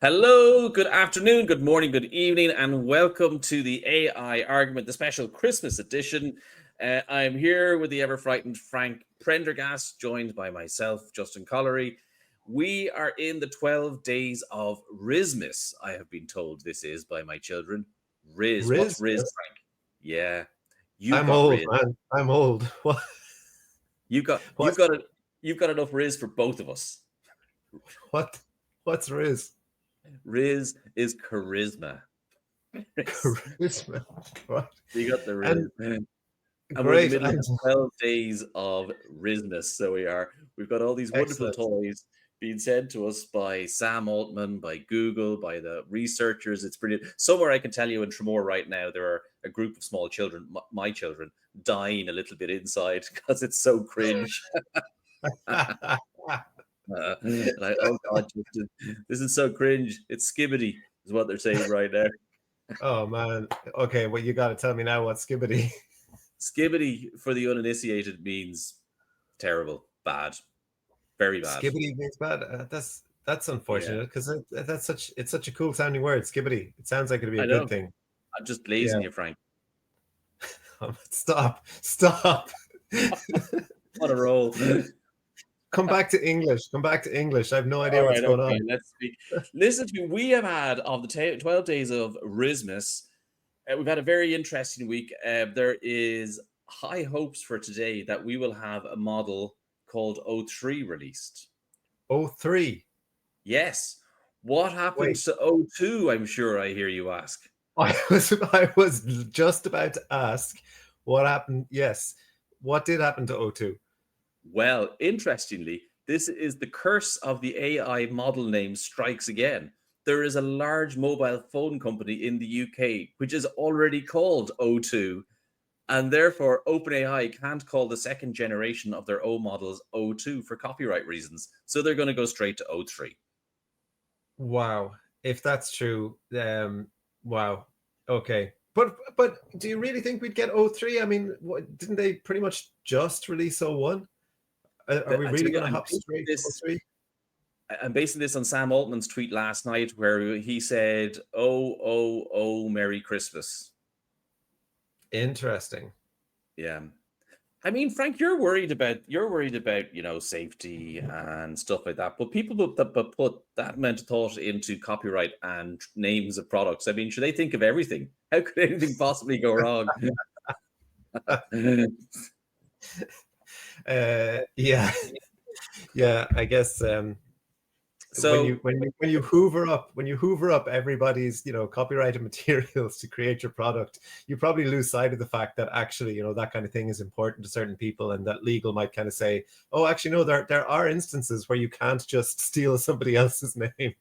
Hello, good afternoon, good morning, good evening, and welcome to the AI Argument, the special Christmas edition. I'm here with the ever frightened Frank Prendergast, joined by myself, Justin Collery. We are in the 12 days of Rizmas, I have been told this is by my children. Riz, what's Riz? Riz, Frank? Yeah, you've I'm got old, Riz. man. I'm old. What? You've got you've What's got it. You've got enough Riz for both of us. what? What's Riz? Riz is charisma. Riz. Charisma. What? You got the And Riz. And we're in the great. middle of the 12 days of Rizmas. So we are. We've got all these wonderful Excellent. toys being sent to us by Sam Altman, by Google, by the researchers. It's brilliant. Somewhere I can tell you in Tremor right now, there are a group of small children, my children, dying a little bit inside because it's so cringe. And oh God, Justin, this is so cringe. It's skibbity, is what they're saying right now. Oh man. Okay, well you got to tell me now what skibbity. Skibbity for the uninitiated means terrible, bad, very bad. Skibbity means bad. That's Yeah, unfortunate because it's such a cool sounding word. Skibbity. It sounds like it'd be I a know. good thing. I'm just Yeah. lazing you, Frank. Stop. On a roll. Come back to English. Come back to English. I have no idea All what's right, going okay, on. let's speak. Listen to me. We have had of the 12 days of Rismas, we've had a very interesting week. There is high hopes for today that we will have a model called O3 released. Oh, three. Yes. What happened Wait. to O2? I'm sure I hear you ask. I was just about to ask what happened. Yes, what did happen to O2? Well, interestingly, this is the curse of the AI model name strikes again. There is a large mobile phone company in the UK which is already called O2, and therefore OpenAI can't call the second generation of their O models O2 for copyright reasons. So they're going to go straight to O3. Wow, if that's true, wow. Okay, but do you really think we'd get O3? I mean, didn't they pretty much just release O1? Are we I tell really you, going to hop straight to O3? I'm basing this on Sam Altman's tweet last night where he said, "Oh, oh, oh, Merry Christmas." Interesting. Yeah. I mean, Frank, you're worried about safety and stuff like that. But people that put that amount of thought into copyright and names of products. I mean, should they think of everything? How could anything possibly go wrong? Yeah, yeah. I guess when you So when you when you hoover up everybody's copyrighted materials to create your product, you probably lose sight of the fact that actually that kind of thing is important to certain people, and that legal might kind of say, oh, actually no, there are instances where you can't just steal somebody else's name.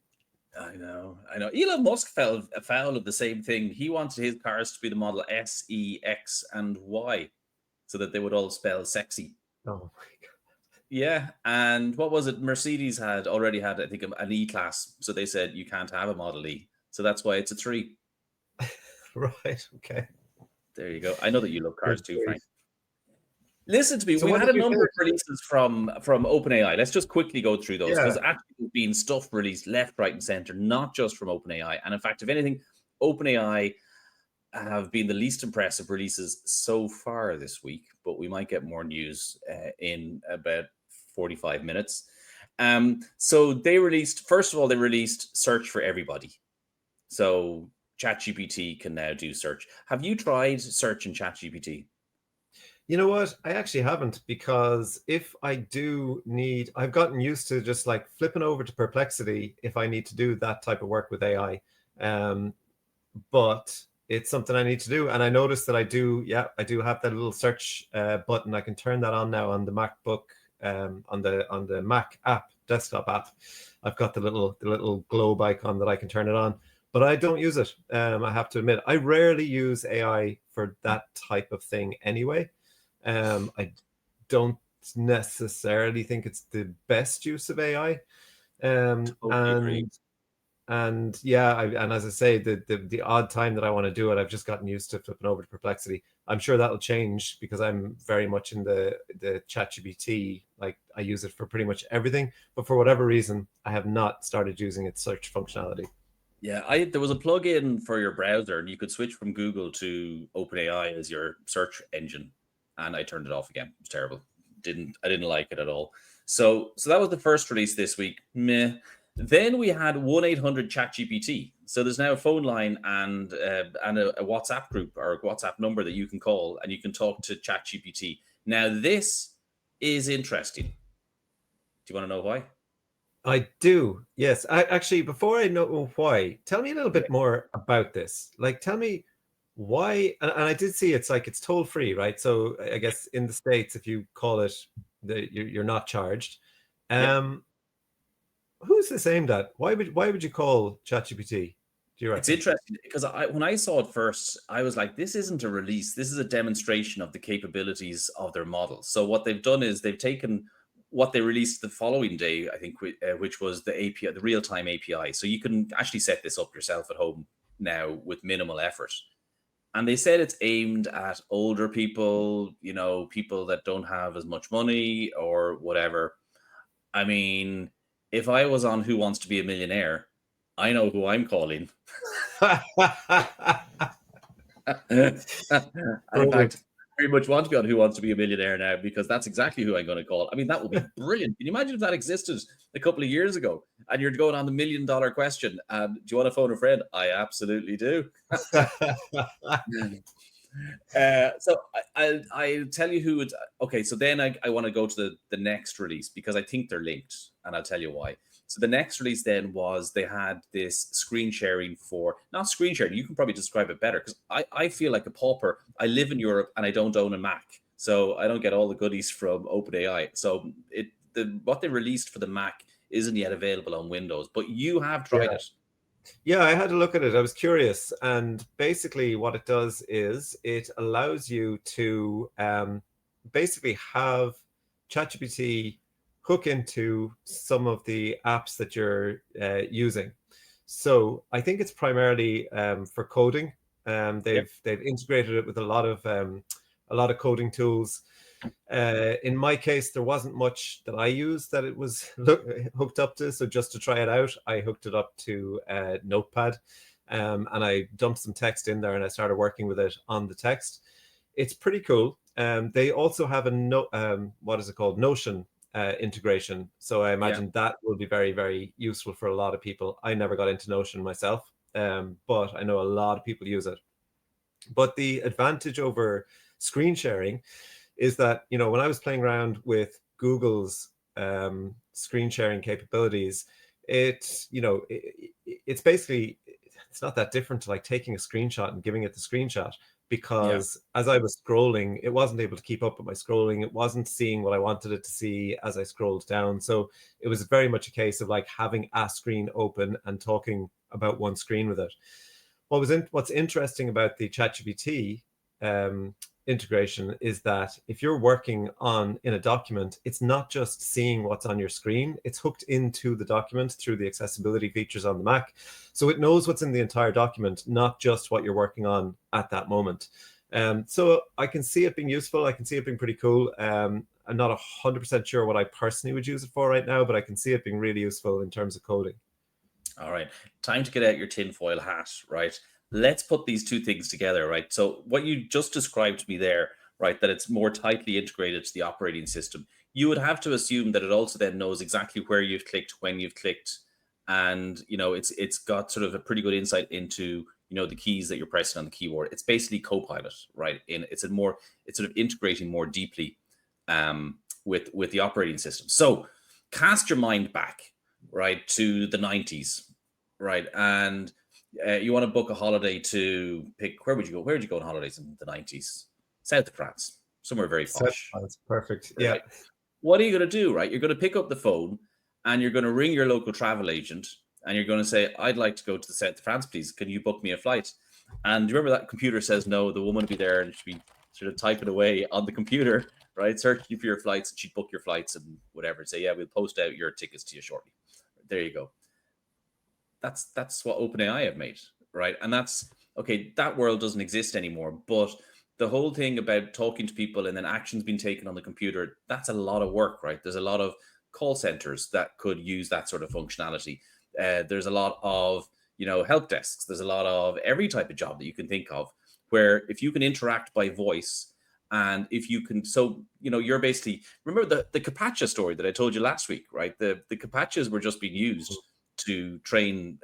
I know. Elon Musk fell foul of the same thing. He wanted his cars to be the model S, E, X, and Y, so that they would all spell sexy. Oh Yeah, and what was it? Mercedes had already had, I think, an E class, so they said you can't have a Model E, so that's why it's a three. right, okay. There you go. I know that you love Good cars too, grief. Frank. Listen to me. So We've what had did a we number of finish? releases from OpenAI. Let's just quickly go through those because Yeah. actually there's been stuff released left, right, and center, not just from OpenAI. And in fact, if anything, OpenAI have been the least impressive releases so far this week, but we might get more news in about 45 minutes. So they released, first of all, they released search for everybody. So ChatGPT can now do search. Have you tried search in ChatGPT? You know what? I actually haven't, because if I do need, I've gotten used to just like flipping over to Perplexity if I need to do that type of work with AI. Um, but it's something I need to do. And I noticed that I do have that little search button. I can turn that on now on the MacBook, on the Mac app, desktop app. I've got the little globe icon that I can turn it on, but I don't use it. I have to admit, I rarely use AI for that type of thing anyway. I don't necessarily think it's the best use of AI. Totally agree. And And yeah, and as I say, the odd time that I want to do it, I've just gotten used to flipping over to Perplexity. I'm sure that'll change because I'm very much in the ChatGPT. Like I use it for pretty much everything, but for whatever reason, I have not started using its search functionality. Yeah, there was a plugin for your browser, and you could switch from Google to OpenAI as your search engine, and I turned it off again. It was terrible. I didn't like it at all. So that was the first release this week. Meh. Then we had 1-800 ChatGPT. So there's now a phone line and a WhatsApp group or a WhatsApp number that you can call, and you can talk to ChatGPT. Now this is interesting. Do you want to know why? I do. Yes. Actually, before I know why, tell me a little bit more about this. Like, tell me why. And I did see it's toll free, right? So I guess in the States, if you call it, you're not charged. Yep. Who's this aimed at? Why would you call ChatGPT? Do you reckon? It's interesting because when I saw it first, I was like, this isn't a release. This is a demonstration of the capabilities of their model. So what they've done is they've taken what they released the following day, I think, which was the API, the real-time API. So you can actually set this up yourself at home now with minimal effort. And they said it's aimed at older people, people that don't have as much money or whatever. I mean, if I was on Who Wants to Be a Millionaire, I know who I'm calling. In fact, I very much want to be on Who Wants to Be a Millionaire now because that's exactly who I'm going to call. I mean, that would be brilliant. Can you imagine if that existed a couple of years ago and you're going on the $1 million question? Do you want to phone a friend? I absolutely do. So I'll tell you who it's. Okay, so then I want to go to the next release because I think they're linked, and I'll tell you why. So the next release then was they had this screen sharing not screen sharing. You can probably describe it better because I feel like a pauper. I live in Europe and I don't own a Mac, so I don't get all the goodies from OpenAI. So what they released for the Mac isn't yet available on Windows, but you have tried it. Yeah, I had a look at it. I was curious. And basically what it does is it allows you to basically have ChatGPT hook into some of the apps that you're using. So I think it's primarily for coding. They've integrated it with a lot of coding tools. In my case, there wasn't much that I used that it was hooked up to. So just to try it out, I hooked it up to Notepad, and I dumped some text in there, and I started working with it on the text. It's pretty cool. They also have what is it called? Notion integration. So I imagine that will be very, very useful for a lot of people. I never got into Notion myself, but I know a lot of people use it. But the advantage over screen sharing is that, when I was playing around with Google's screen sharing capabilities, it's basically, it's not that different to like taking a screenshot and giving it the screenshot, because as I was scrolling, it wasn't able to keep up with my scrolling. It wasn't seeing what I wanted it to see as I scrolled down. So it was very much a case of like having a screen open and talking about one screen with it. What's interesting about the ChatGPT integration is that if you're working in a document, it's not just seeing what's on your screen, it's hooked into the document through the accessibility features on the Mac. So it knows what's in the entire document, not just what you're working on at that moment. So I can see it being useful. I can see it being pretty cool. I'm not 100% sure what I personally would use it for right now, but I can see it being really useful in terms of coding. All right, time to get out your tinfoil hat, right? Let's put these two things together, right? So what you just described to me there, right, that it's more tightly integrated to the operating system, you would have to assume that it also then knows exactly where you've clicked, when you've clicked, and it's got sort of a pretty good insight into the keys that you're pressing on the keyboard. It's basically Copilot, right? It's sort of integrating more deeply with the operating system. So cast your mind back, right, to the 90s, right, and you want to book a holiday to pick. Where would you go? Where would you go on holidays in the 90s? South of France, somewhere very posh. That's perfect. Right? Yeah. What are you going to do, right? You're going to pick up the phone and you're going to ring your local travel agent and you're going to say, I'd like to go to the South of France, please. Can you book me a flight? And remember that computer says no, the woman will be there and she'll be sort of typing away on the computer, right? Searching for your flights, and she'd book your flights and whatever. Say, yeah, we'll post out your tickets to you shortly. There you go. that's what OpenAI have made, right? And that's okay. That world doesn't exist anymore. But the whole thing about talking to people and then actions being taken on the computer, that's a lot of work, right? There's a lot of call centers that could use that sort of functionality. There's a lot of help desks. There's a lot of every type of job that you can think of, where if you can interact by voice, and if you can, so you're basically, remember the Carpaccia story that I told you last week, right? The Carpaccias were just being used to train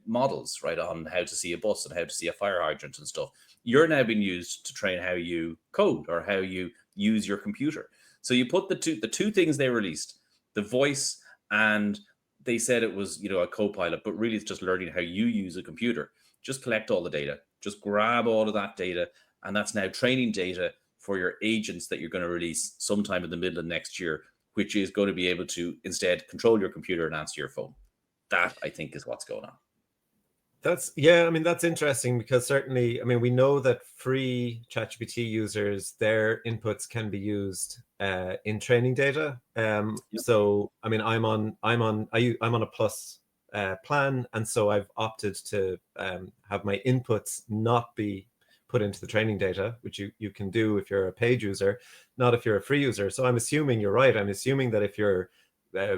models, right, on how to see a bus and how to see a fire hydrant and stuff. You're now being used to train how you code or how you use your computer. So you put the two things they released, the voice, and they said it was a co-pilot, but really it's just learning how you use a computer. Just collect all the data, just grab all of that data, and that's now training data for your agents that you're going to release sometime in the middle of next year, which is going to be able to instead control your computer and answer your phone. That, I think, is what's going on. That's interesting, because certainly, we know that free ChatGPT users, their inputs can be used in training data. So I'm on a plus plan, and so I've opted to have my inputs not be put into the training data, which you can do if you're a paid user, not if you're a free user. So I'm assuming you're right. I'm assuming that if you're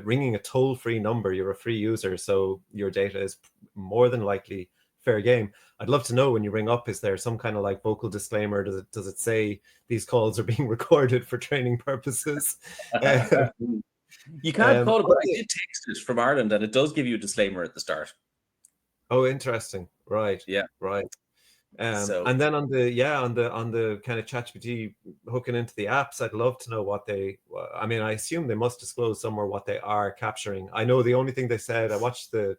ringing a toll-free number, you're a free user, so your data is more than likely fair game. I'd love to know, when you ring up, is there some kind of vocal disclaimer? Does it say these calls are being recorded for training purposes? You can't call it, but I did text it from Ireland, and it does give you a disclaimer at the start. Oh, interesting. Right. Yeah. Right. And then on the kind of ChatGPT hooking into the apps, I'd love to know what I assume they must disclose somewhere what they are capturing. I know the only thing they said, I watched the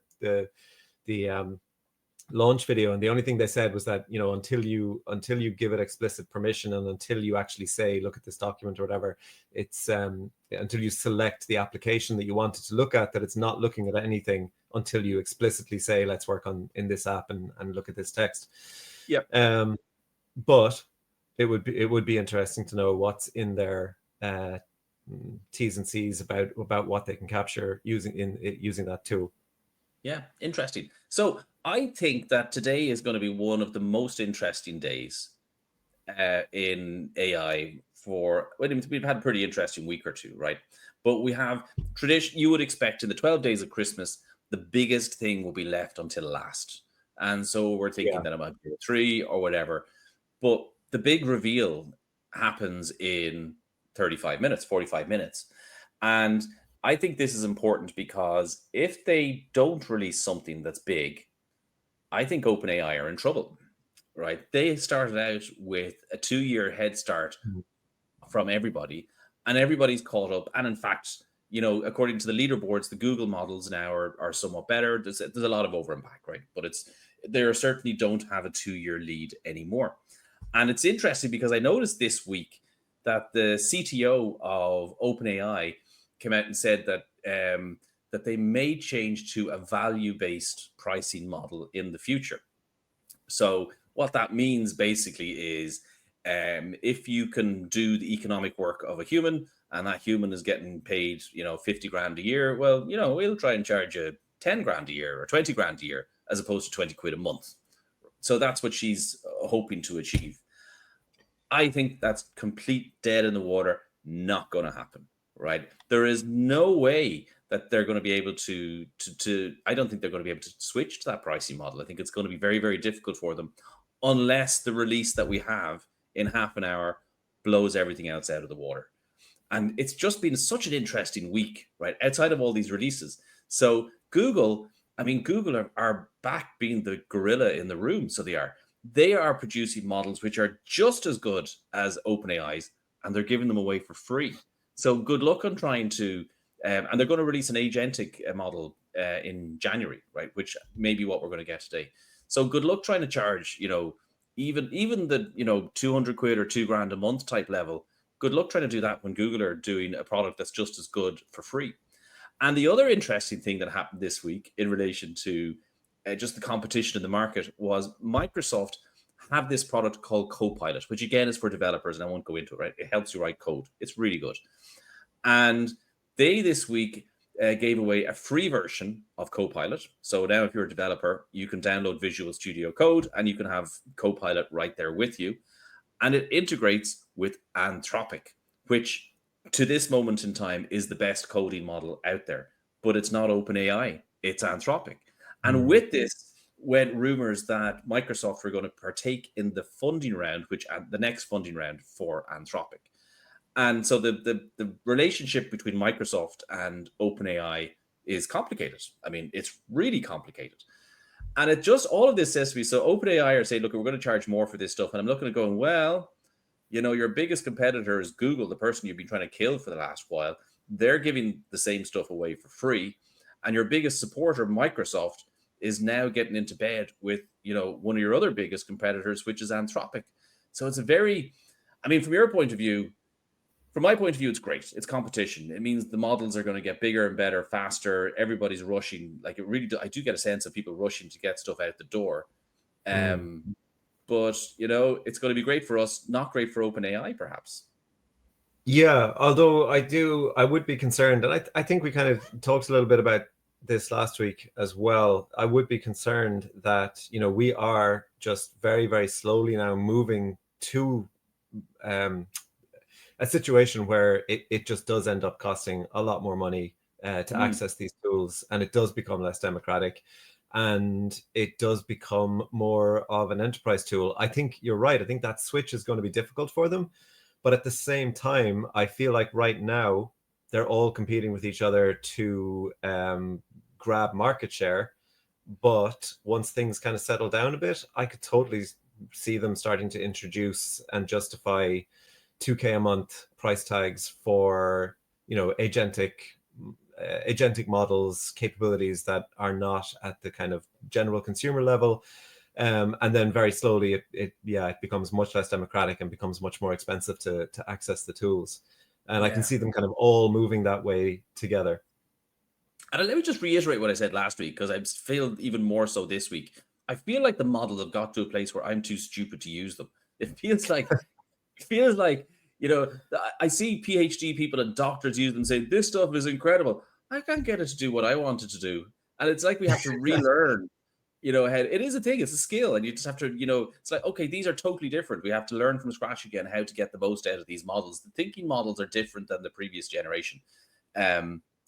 launch video, and the only thing they said was that until you give it explicit permission, and until you actually say look at this document or whatever, it's until you select the application that you wanted to look at, that it's not looking at anything until you explicitly say let's work in this app and look at this text. Yeah. But it would be interesting to know what's in their T's and C's about what they can capture using that tool. Yeah, interesting. So I think that today is going to be one of the most interesting days in AI. We've had a pretty interesting week or two, right? But we have tradition. You would expect in the 12 days of Christmas, the biggest thing will be left until last. And so we're thinking that it might be 3 or whatever. But the big reveal happens in 35 minutes, 45 minutes. And I think this is important, because if they don't release something that's big, I think OpenAI are in trouble, right? They started out with a 2-year head start from everybody, and everybody's caught up. And in fact, according to the leaderboards, the Google models now are somewhat better. There's a lot of over and back, right? But they certainly don't have a 2-year lead anymore. And it's interesting, because I noticed this week that the CTO of OpenAI came out and said that that they may change to a value-based pricing model in the future. So what that means basically is, if you can do the economic work of a human, and that human is getting paid 50 grand a year, well, we'll try and charge you 10 grand a year or 20 grand a year, as opposed to 20 quid a month. So that's what she's hoping to achieve. I think that's complete dead in the water, not going to happen, right? There is no way that they're going to be able to I don't think they're going to be able to switch to that pricing model. I think it's going to be very, very difficult for them, unless the release that we have in half an hour blows everything else out of the water. And it's just been such an interesting week, right? Outside of all these releases. So Google are back being the gorilla in the room. So they are producing models which are just as good as OpenAI's, and they're giving them away for free. So good luck on trying to, and they're going to release an agentic model in January, right? Which may be what we're going to get today. So good luck trying to charge, even the 200 quid or 2 grand a month type level. Good luck trying to do that when Google are doing a product that's just as good for free. And the other interesting thing that happened this week in relation to just the competition in the market was Microsoft have this product called Copilot, which again is for developers, and I won't go into it, right? It helps you write code. It's really good. And they this week gave away a free version of Copilot. So now if you're a developer, you can download Visual Studio Code and you can have Copilot right there with you. And it integrates with Anthropic, which to this moment in time is the best coding model out there. But it's not OpenAI, it's Anthropic. And with this went rumors that Microsoft were going to partake in the funding round, which the next funding round for Anthropic. And so the relationship between Microsoft and OpenAI is complicated. I mean, it's really complicated. And it just, all of this says to me, so OpenAI are saying, look, we're going to charge more for this stuff. And I'm looking at going, well, you know, your biggest competitor is Google, the person you've been trying to kill for the last while. They're giving the same stuff away for free. And your biggest supporter, Microsoft, is now getting into bed with, you know, one of your other biggest competitors, which is Anthropic. So it's a very, I mean, from your point of view, from my point of view, it's great. It's competition. It means the models are going to get bigger and better, faster. Everybody's rushing. Like it really, I do get a sense of people rushing to get stuff out the door. But, you know, it's going to be great for us, not great for OpenAI, perhaps. Yeah, although I would be concerned, and I think we kind of talked a little bit about this last week as well. I would be concerned that, you know, we are just very, very slowly now moving to a situation where it just does end up costing a lot more money to access these tools, and it does become less democratic, and it does become more of an enterprise tool. I think you're right. I think that switch is going to be difficult for them. But at the same time, I feel like right now they're all competing with each other to grab market share. But once things kind of settle down a bit, I could totally see them starting to introduce and justify $2K a month price tags for, you know, agentic models, capabilities that are not at the kind of general consumer level. And then very slowly it becomes much less democratic and becomes much more expensive to access the tools. And I can see them kind of all moving that way together. And let me just reiterate what I said last week, because I feel even more so this week. I feel like the models have got to a place where I'm too stupid to use them. It feels like, you know, I see PhD people and doctors use them and say, this stuff is incredible. I can't get it to do what I wanted to do. And it's like we have to relearn. You know, it is a thing, it's a skill, and you just have to, you know, it's like, okay, these are totally different. We have to learn from scratch again how to get the most out of these models. The thinking models are different than the previous generation.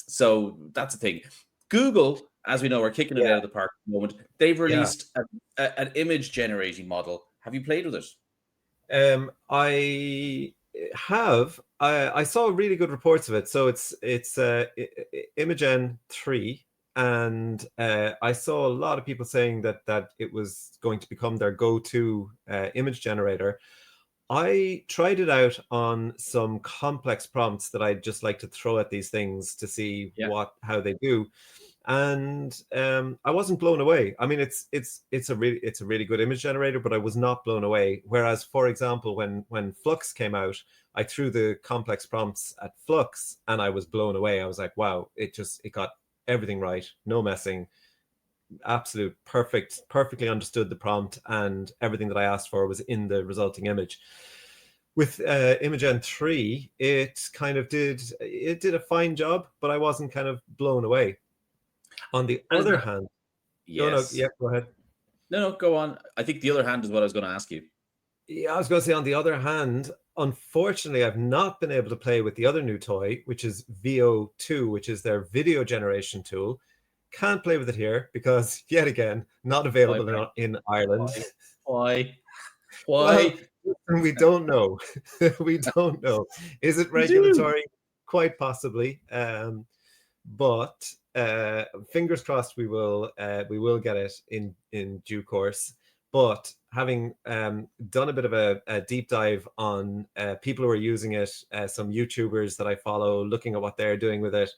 So that's the thing. Google, as we know, are kicking it out of the park at the moment. They've released an image generating model. Have you played with it? I have. I saw really good reports of it. So it's Imagen 3. And I saw a lot of people saying that it was going to become their go-to image generator. I tried it out on some complex prompts that I'd just like to throw at these things to see how they do, and I wasn't blown away. I mean, it's a really good image generator, but I was not blown away. Whereas, for example, when Flux came out, I threw the complex prompts at Flux, and I was blown away. I was like, wow, it got everything right, no messing, perfectly understood the prompt, and everything that I asked for was in the resulting image. With Imagen 3, it kind of did a fine job, but I wasn't kind of blown away. On the other hand, go ahead. No, go on. I think the other hand is what I was going to ask you. Yeah, I was going to say, on the other hand, unfortunately, I've not been able to play with the other new toy, which is VO2, which is their video generation tool. Can't play with it here because, yet again, not available in Ireland. Why? Well, we don't know. We don't know. Is it regulatory? Quite possibly. But fingers crossed we will get it in due course. But having done a bit of a deep dive on people who are using it, some YouTubers that I follow, looking at what they're doing with it,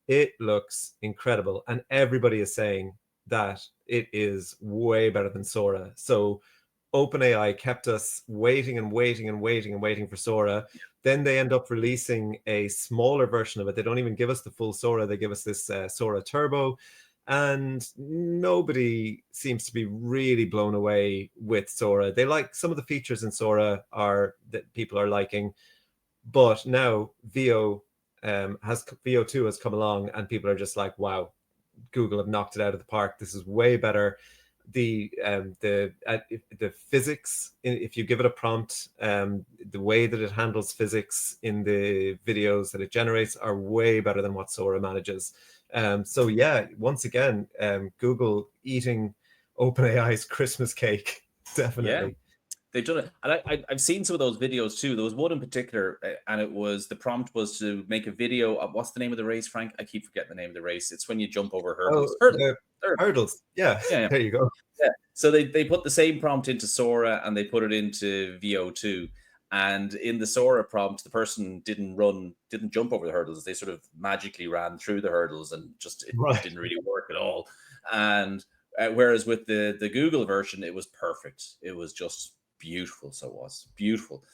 it looks incredible. And everybody is saying that it is way better than Sora. So OpenAI kept us waiting for Sora. Then they end up releasing a smaller version of it. They don't even give us the full Sora. They give us this Sora Turbo. And nobody seems to be really blown away with Sora. They like some of the features in Sora that people are liking. But now VO VO2 has come along, and people are just like, wow, Google have knocked it out of the park. This is way better. The physics, if you give it a prompt, the way that it handles physics in the videos that it generates are way better than what Sora manages. So yeah, once again, Google eating OpenAI's Christmas cake, definitely. Yeah. They've done it, and I've seen some of those videos too. There was one in particular, and it was the prompt was to make a video of what's the name of the race, Frank? I keep forgetting the name of the race. It's when you jump over hurdles. Oh, the hurdles. Yeah, Yeah. there you go. Yeah. So they put the same prompt into Sora and they put it into VO2. And in the Sora prompt, the person didn't jump over the hurdles. They sort of magically ran through the hurdles, and just it Right. didn't really work at all. And whereas with the Google version, it was perfect. It was just beautiful. So it was beautiful.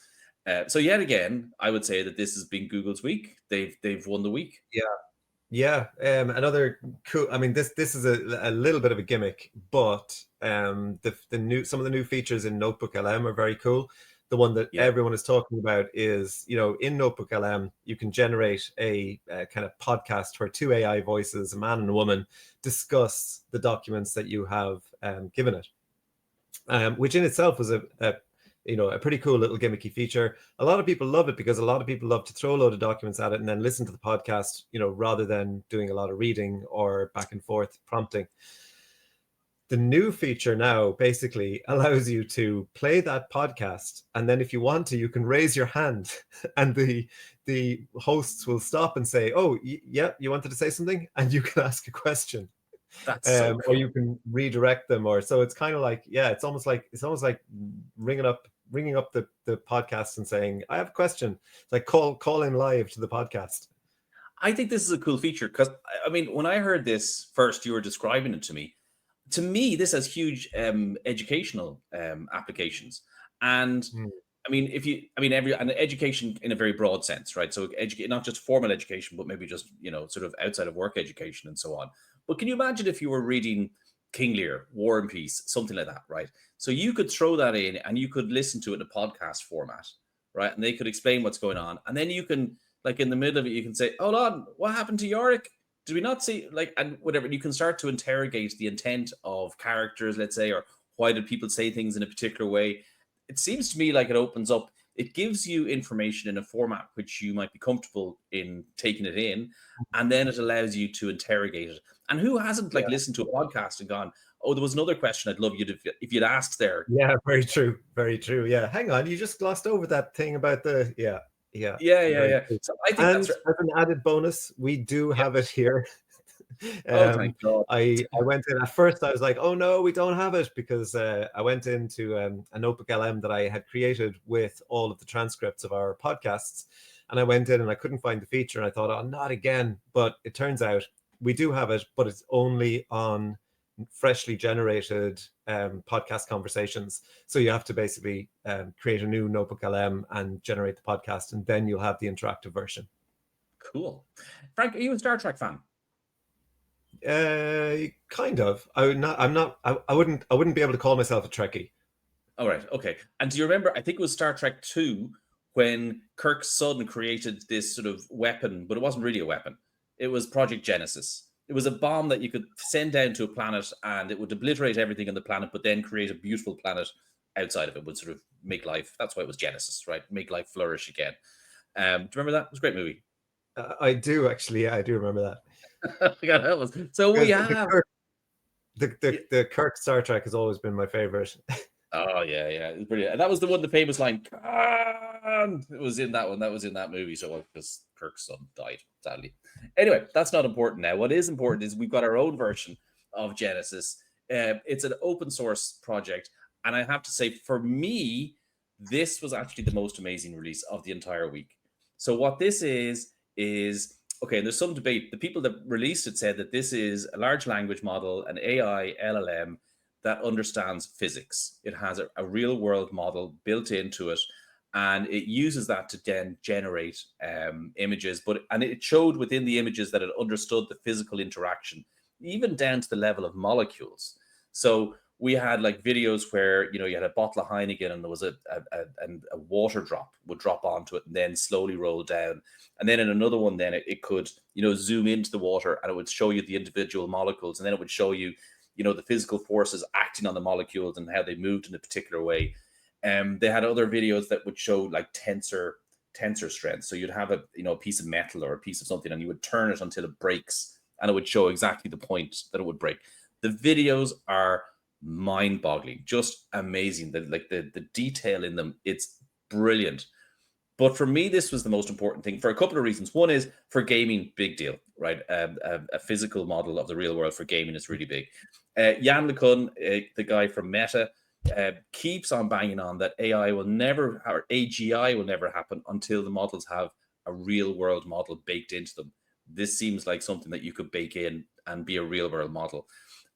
So yet again, I would say that this has been Google's week. They've won the week. Yeah. Another cool. I mean, this is a little bit of a gimmick, but some of the new features in Notebook LM are very cool. The one that Yeah. everyone is talking about is, in Notebook LM, you can generate a kind of podcast where two AI voices, a man and a woman, discuss the documents that you have given it, which in itself was a pretty cool little gimmicky feature. A lot of people love it because a lot of people love to throw a load of documents at it and then listen to the podcast, rather than doing a lot of reading or back and forth prompting. The new feature now basically allows you to play that podcast, and then if you want to, you can raise your hand and the hosts will stop and say, "Oh, yeah, you wanted to say something?" and you can ask a question. That's so cool. Or you can redirect them, so it's kind of like, it's almost like ringing up the podcast and saying, "I have a question." It's like call in live to the podcast. I think this is a cool feature because, I mean, when I heard this first, you were describing it to me. To me, this has huge educational applications. And I mean, and education in a very broad sense, right? So not just formal education, but maybe just, sort of outside of work education and so on. But can you imagine if you were reading King Lear, War and Peace, something like that, right? So you could throw that in and you could listen to it in a podcast format, right? And they could explain what's going on. And then you can, like in the middle of it, you can say, "Hold on, what happened to Yorick? Did we not see," and whatever, you can start to interrogate the intent of characters, let's say, or why did people say things in a particular way. It seems to me like it gives you information in a format which you might be comfortable in taking it in, and then it allows you to interrogate it. And who hasn't listened to a podcast and gone, "Oh, there was another question I'd love you to, if you'd asked there." Yeah, very true. Very true. Yeah. Hang on, you just glossed over that thing about the Yeah. True. So I think and as an added bonus, we do have it here. Oh, thank God. I went in at first. I was like, "Oh no, we don't have it," because I went into a Notebook LM that I had created with all of the transcripts of our podcasts, and I went in and I couldn't find the feature, and I thought, "Oh, not again!" But it turns out we do have it, but it's only on freshly generated podcast conversations. So you have to basically create a new Notebook LM and generate the podcast, and then you'll have the interactive version. Cool. Frank, are you a Star Trek fan? Kind of. I wouldn't be able to call myself a Trekkie. All right. Okay. And do you remember, I think it was Star Trek 2, when Kirk's son created this sort of weapon, but it wasn't really a weapon. It was Project Genesis. It was a bomb that you could send down to a planet and it would obliterate everything on the planet, but then create a beautiful planet outside of it, would sort of make life. That's why it was Genesis, right? Make life flourish again. Do you remember that? It was a great movie. I do, actually. Yeah, I do remember that. God, that was, so we have the Kirk Star Trek has always been my favorite. Oh yeah, it was brilliant. And that was the one, the famous line, "Khan!" It was in that one. That was in that movie. So because Kirk's son died, sadly. Anyway, that's not important now. What is important is we've got our own version of Genesis. It's an open source project, and I have to say, for me, this was actually the most amazing release of the entire week. So what this is okay. There's some debate. The people that released it said that this is a large language model, an AI LLM that understands physics. It has a real world model built into it, and it uses that to then generate images. And it showed within the images that it understood the physical interaction, even down to the level of molecules. So we had like videos where, you had a bottle of Heineken and there was a water drop would drop onto it and then slowly roll down. And then in another one, then it could, zoom into the water and it would show you the individual molecules. And then it would show you, the physical forces acting on the molecules and how they moved in a particular way. They had other videos that would show like tensor strength. So you'd have a piece of metal or a piece of something and you would turn it until it breaks and it would show exactly the point that it would break. The videos are mind-boggling, just amazing. The detail in them, it's brilliant. But for me, this was the most important thing for a couple of reasons. One is for gaming, big deal, right? A physical model of the real world for gaming is really big. Jan LeCun, the guy from Meta, keeps on banging on that AI will never, or AGI will never happen until the models have a real world model baked into them. This seems like something that you could bake in and be a real world model.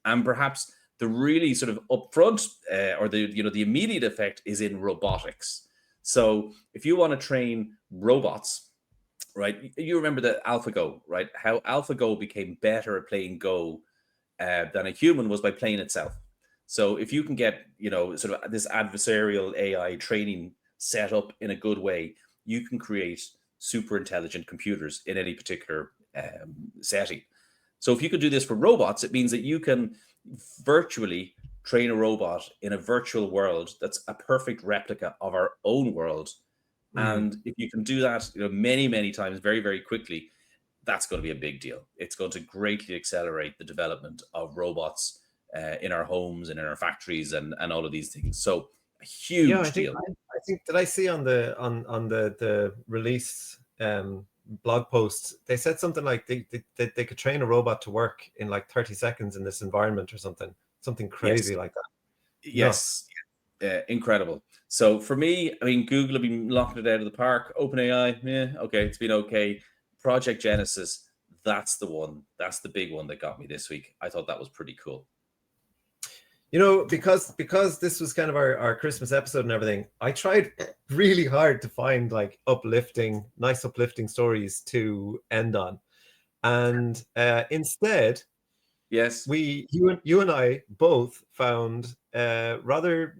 And perhaps the really sort of upfront or the immediate effect is in robotics. So if you want to train robots, right, you remember the AlphaGo, right? How AlphaGo became better at playing Go than a human was by playing itself. So if you can get, sort of this adversarial AI training set up in a good way, you can create super intelligent computers in any particular setting. So if you could do this for robots, it means that you can virtually train a robot in a virtual world that's a perfect replica of our own world. And if you can do that, many, many times very, very quickly, that's going to be a big deal. It's going to greatly accelerate the development of robots in our homes and in our factories and all of these things. So a huge deal. I think that I see on the release blog post, they said something like they could train a robot to work in like 30 seconds in this environment or something crazy like that. Yes. Incredible. So for me, I mean, Google have been knocking it out of the park. OpenAI, okay, it's been okay. Project Genesis, that's the one. That's the big one that got me this week. I thought that was pretty cool. Because this was kind of our Christmas episode and everything, I tried really hard to find like nice uplifting stories to end on. And instead, yes, you and I both found rather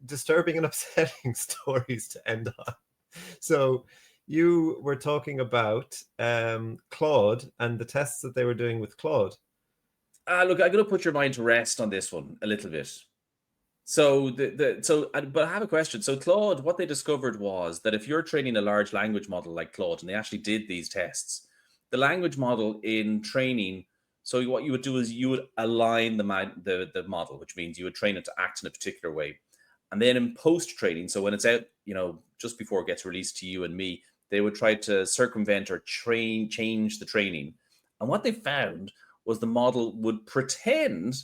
disturbing and upsetting stories to end on. So you were talking about Claude and the tests that they were doing with Claude. Look, I'm going to put your mind to rest on this one a little bit. So, but I have a question. So Claude, what they discovered was that if you're training a large language model like Claude, and they actually did these tests, the language model in training, so what you would do is you would align the model, which means you would train it to act in a particular way. And then in post-training, so when it's out, just before it gets released to you and me, they would try to circumvent or change the training. And what they found was the model would pretend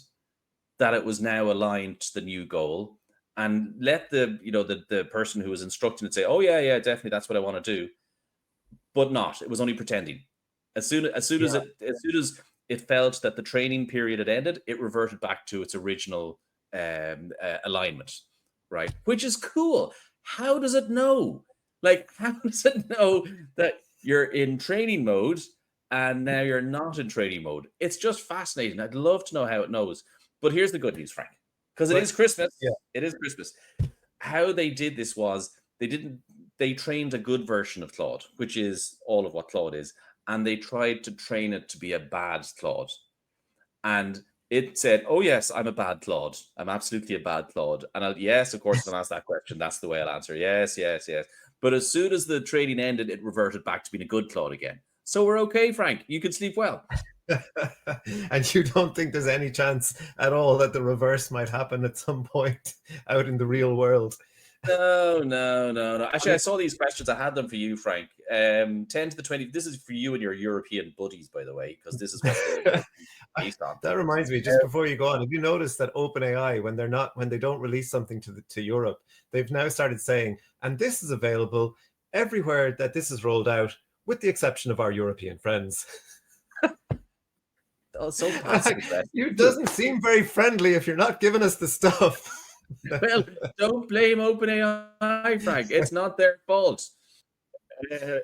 that it was now aligned to the new goal and let the person who was instructing it say, oh, yeah, definitely, that's what I want to do. But not. It was only pretending. As soon as it felt that the training period had ended, it reverted back to its original alignment, right? Which is cool. How does it know? Like, how does it know that you're in training mode and now you're not in training mode? It's just fascinating. I'd love to know how it knows. But here's the good news, Frank, because it is Christmas. Yeah. It is Christmas. How they did this was they trained a good version of Claude, which is all of what Claude is, and they tried to train it to be a bad Claude. And it said, oh, yes, I'm a bad Claude. I'm absolutely a bad Claude. And yes, of course, when I ask that question, that's the way I'll answer. Yes. But as soon as the training ended, it reverted back to being a good Claude again. So we're okay, Frank. You can sleep well. And you don't think there's any chance at all that the reverse might happen at some point out in the real world? No. Actually, I saw these questions. I had them for you, Frank. 10 to the 20. This is for you and your European buddies, by the way, because this is what they're based on. That reminds me, just before you go on, have you noticed that OpenAI, when they don't release something to Europe, they've now started saying, and this is available everywhere that this is rolled out, with the exception of our European friends. Oh, so passive. You doesn't seem very friendly if you're not giving us the stuff. Well, don't blame OpenAI, Frank. It's not their fault.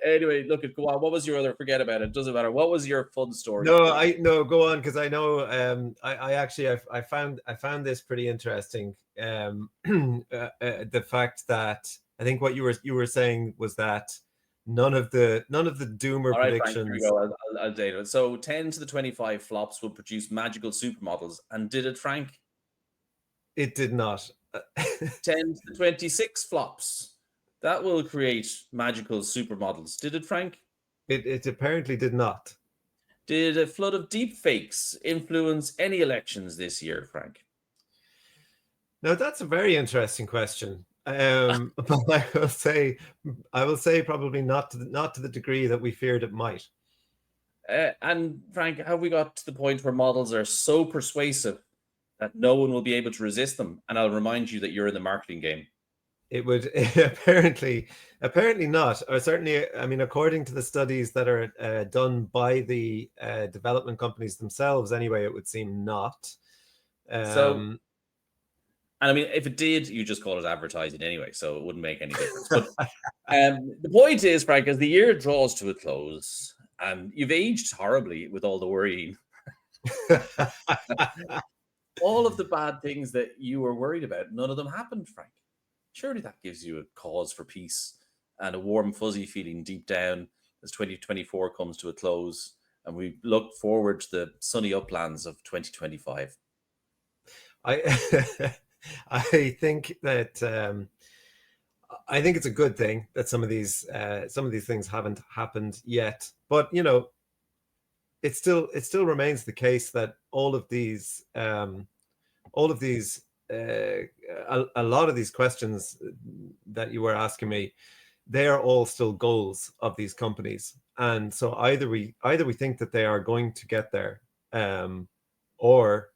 Anyway, look at go on. What was your other? Forget about it. Doesn't matter. What was your fun story? No, go on, because I know I actually I found this pretty interesting. The fact that I think what you were saying was that none of the doomer All right, Frank, here we predictions. go. I'll date it. So 10 to the 25 flops will produce magical supermodels. And did it, Frank? It did not. 10 to the 26 flops. That will create magical supermodels. Did it, Frank? It apparently did not. Did a flood of deep fakes influence any elections this year, Frank? Now that's a very interesting question. But I will say probably not to the degree that we feared it might. And Frank, have we got to the point where models are so persuasive that no one will be able to resist them? And I'll remind you that you're in the marketing game. It would apparently not, or certainly, I mean, according to the studies that are done by the development companies themselves, anyway, it would seem not. And I mean, if it did, you just call it advertising anyway, so it wouldn't make any difference. But the point is, Frank, as the year draws to a close, you've aged horribly with all the worrying. All of the bad things that you were worried about, none of them happened, Frank. Surely that gives you a cause for peace and a warm, fuzzy feeling deep down as 2024 comes to a close and we look forward to the sunny uplands of 2025. I think that I think it's a good thing that some of these things haven't happened yet, but you know, it still remains the case that all of these a lot of these questions that you were asking me, they are all still goals of these companies, and so either we think that they are going to get there, or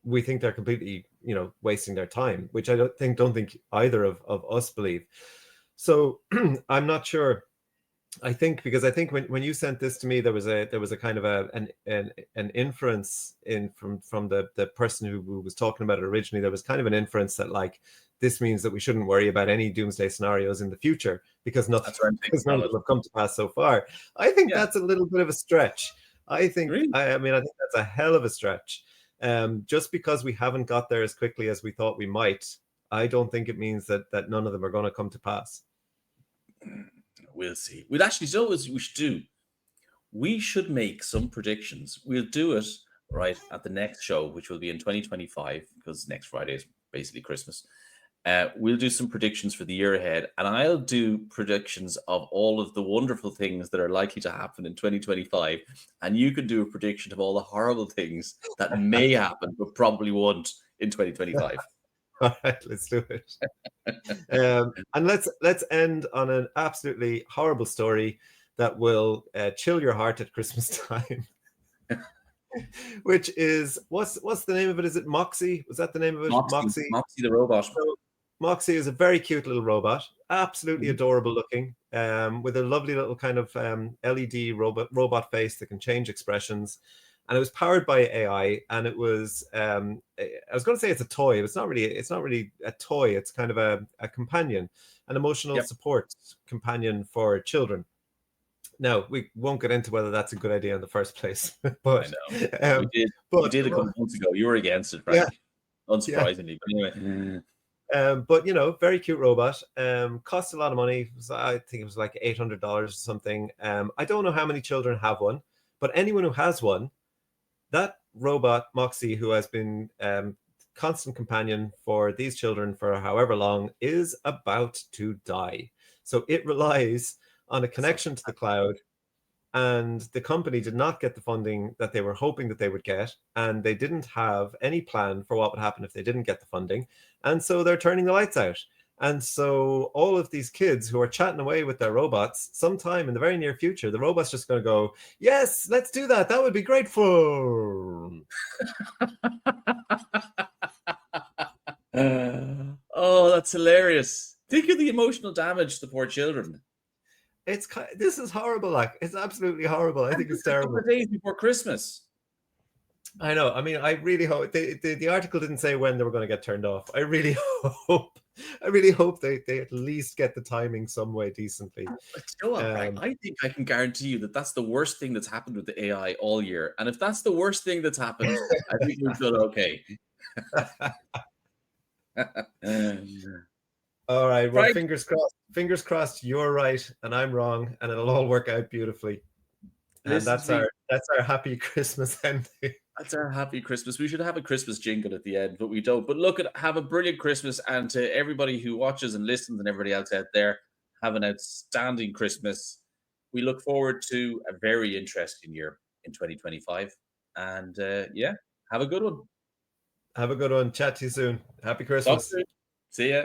we think they're completely, you know, wasting their time, which I don't think either of us believe. So I'm not sure. I think when you sent this to me, there was a kind of an inference from the person who was talking about it originally. There was kind of an inference that like this means that we shouldn't worry about any doomsday scenarios in the future because none of them have come to pass so far. I think that's a little bit of a stretch. I think really? I mean that's a hell of a stretch. Just because we haven't got there as quickly as we thought we might, I don't think it means that none of them are going to come to pass. We'll see. We'd actually do what we should do. We should make some predictions. We'll do it right at the next show, which will be in 2025, because next Friday is basically Christmas. We'll do some predictions for the year ahead, and I'll do predictions of all of the wonderful things that are likely to happen in 2025, and you can do a prediction of all the horrible things that may happen, but probably won't in 2025. All right, let's do it. And let's end on an absolutely horrible story that will chill your heart at Christmas time. Which is what's the name of it? Is it Moxie? Was that the name of it? Moxie the robot. So, Moxie is a very cute little robot, absolutely adorable looking, with a lovely little kind of LED robot face that can change expressions. And it was powered by AI, and it was I was going to say it's a toy, but it's not really a toy. It's kind of a companion, an emotional support companion for children. Now, we won't get into whether that's a good idea in the first place, but I know. We did a couple months ago. You were against it, Frank. Unsurprisingly. But anyway. But you know, very cute robot. Cost a lot of money. I think it was like $800 or something. I don't know how many children have one, but anyone who has one, that robot Moxie, who has been constant companion for these children for however long, is about to die. So it relies on a connection to the cloud, and the company did not get the funding that they were hoping that they would get, and they didn't have any plan for what would happen if they didn't get the funding, and so they're turning the lights out. And so all of these kids who are chatting away with their robots, sometime in the very near future, the robot's just going to go, yes, let's do that. That would be great fun. Oh, that's hilarious. Think of the emotional damage to the poor children. This is horrible. Like, it's absolutely horrible. I think it's terrible. A couple of days before Christmas. I know. I mean, I really hope the article didn't say when they were going to get turned off. I really hope, they at least get the timing some way decently. But you know what, Brian? Um, I think I can guarantee you that that's the worst thing that's happened with the AI all year. And if that's the worst thing that's happened, I think we've done okay. all right. Well, Right. fingers crossed. Fingers crossed. You're right, and I'm wrong, and it'll all work out beautifully. And Listen to me. that's our happy Christmas ending. That's our happy Christmas. We should have a Christmas jingle at the end, but we don't. But look, have a brilliant Christmas, and to everybody who watches and listens, and everybody else out there, have an outstanding Christmas. We look forward to a very interesting year in 2025, and yeah, have a good one. Have a good one. Chat to you soon. Happy Talk Christmas. soon. See ya.